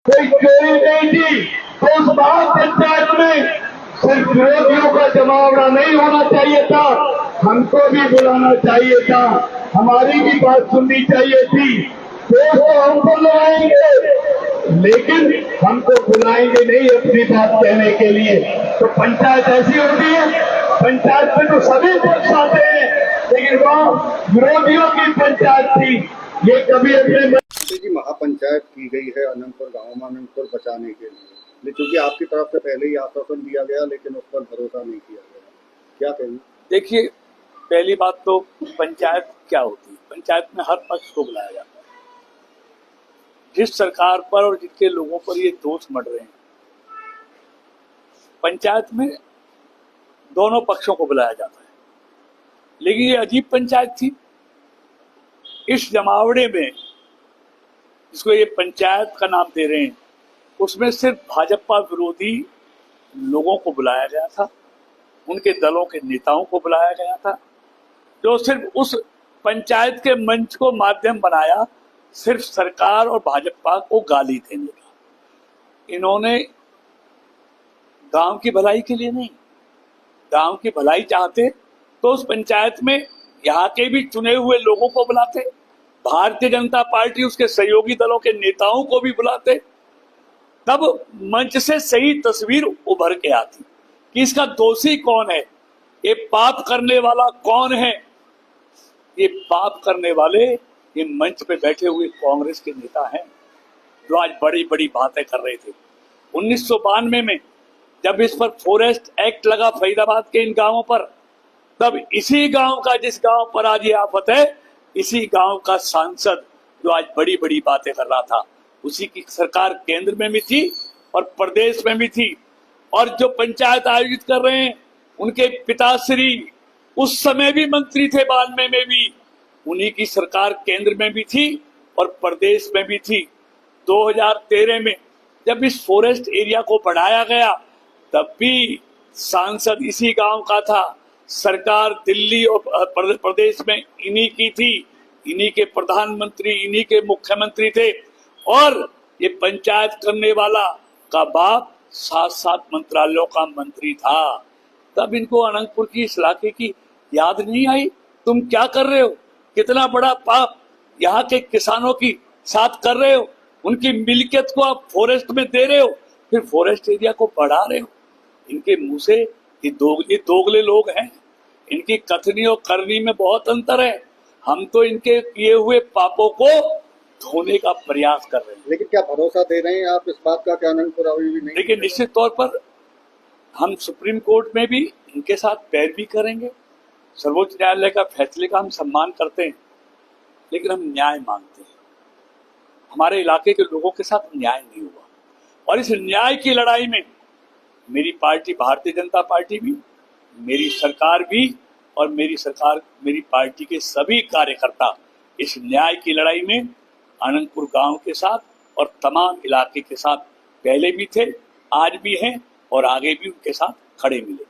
कोई चोरी नहीं थी तो उस बात पंचायत में सिर्फ विरोधियों का जमावड़ा नहीं होना चाहिए था, हमको भी बुलाना चाहिए था, हमारी भी बात सुननी चाहिए थी। तो हम तो लगाएंगे लेकिन हमको बुलाएंगे नहीं अपनी बात कहने के लिए। तो पंचायत ऐसी होती है, पंचायत में तो सभी पक्ष आते हैं, लेकिन वह विरोधियों की पंचायत थी। ये कभी अपने जी महापंचायत की गई है अनंतपुर गांव में अनंतपुर बचाने के लिए, क्योंकि आपकी तरफ से पहले ही आश्वासन दिया गया लेकिन उस पर भरोसा नहीं किया गया, क्या कहेंगे? देखिए, पहली बात तो पंचायत क्या होती है, पंचायत में हर पक्ष को बुलाया जाता है। जिस सरकार पर और जिसके लोगों पर ये दोष मढ़ रहे हैं, पंचायत में दोनों पक्षों को बुलाया जाता है। लेकिन ये अजीब पंचायत थी, इस जमावड़े में जिसको ये पंचायत का नाम दे रहे हैं, उसमें सिर्फ भाजपा विरोधी लोगों को बुलाया गया था, उनके दलों के नेताओं को बुलाया गया था, जो सिर्फ उस पंचायत के मंच को माध्यम बनाया सिर्फ सरकार और भाजपा को गाली देने का। इन्होंने गांव की भलाई के लिए नहीं, गांव की भलाई चाहते तो उस पंचायत में यहाँ के भी चुने हुए लोगों को बुलाते, भारतीय जनता पार्टी उसके सहयोगी दलों के नेताओं को भी बुलाते, तब मंच से सही तस्वीर उभर के आती कि इसका दोषी कौन है, ये पाप करने वाला कौन है। ये पाप करने वाले ये मंच पे बैठे हुए कांग्रेस के नेता हैं, जो आज बड़ी बड़ी बातें कर रहे थे। 1992 में जब इस पर फॉरेस्ट एक्ट लगा फरीदाबाद के इन गांवों पर, तब इसी गांव का, जिस गांव पर आज ये आफत है, इसी गांव का सांसद जो आज बड़ी बड़ी बातें कर रहा था, उसी की सरकार केंद्र में भी थी और प्रदेश में भी थी। और जो पंचायत आयोजित कर रहे हैं, उनके पिताश्री उस समय भी मंत्री थे, 92 में भी उन्हीं की सरकार केंद्र में भी थी और प्रदेश में भी थी। 2013 में जब इस फॉरेस्ट एरिया को बढ़ाया गया, तब भी सांसद इसी गांव का था, सरकार दिल्ली और प्रदेश में इन्हीं की थी, इन्हीं के प्रधानमंत्री, इन्हीं के मुख्यमंत्री थे। और ये पंचायत करने वाला का बाप 7 मंत्रालयों का मंत्री था। तब इनको अनंतपुर की इस इलाके की याद नहीं आई? तुम क्या कर रहे हो, कितना बड़ा पाप यहाँ के किसानों की साथ कर रहे हो, उनकी मिल्कियत को आप फॉरेस्ट में दे रहे हो, फिर फॉरेस्ट एरिया को बढ़ा रहे हो। इनके मुंह से ये दोगले लोग हैं, इनकी कथनी और करनी में बहुत अंतर है। हम तो इनके किए हुए पापों को धोने का प्रयास कर रहे हैं। लेकिन क्या भरोसा दे रहे हैं आप इस बात का कि अनंतपुर अभी भी नहीं? लेकिन निश्चित तौर पर हम सुप्रीम कोर्ट में भी इनके साथ पैरवी करेंगे। सर्वोच्च न्यायालय का फैसले का हम सम्मान करते हैं, लेकिन हम न्याय मांगते हैं। हमारे इलाके के लोगों के साथ न्याय नहीं हुआ, और इस न्याय की लड़ाई में मेरी पार्टी भारतीय जनता पार्टी भी, मेरी सरकार भी और मेरी पार्टी के सभी कार्यकर्ता इस न्याय की लड़ाई में अनंतपुर गांव के साथ और तमाम इलाके के साथ पहले भी थे, आज भी हैं और आगे भी उनके साथ खड़े मिलेंगे।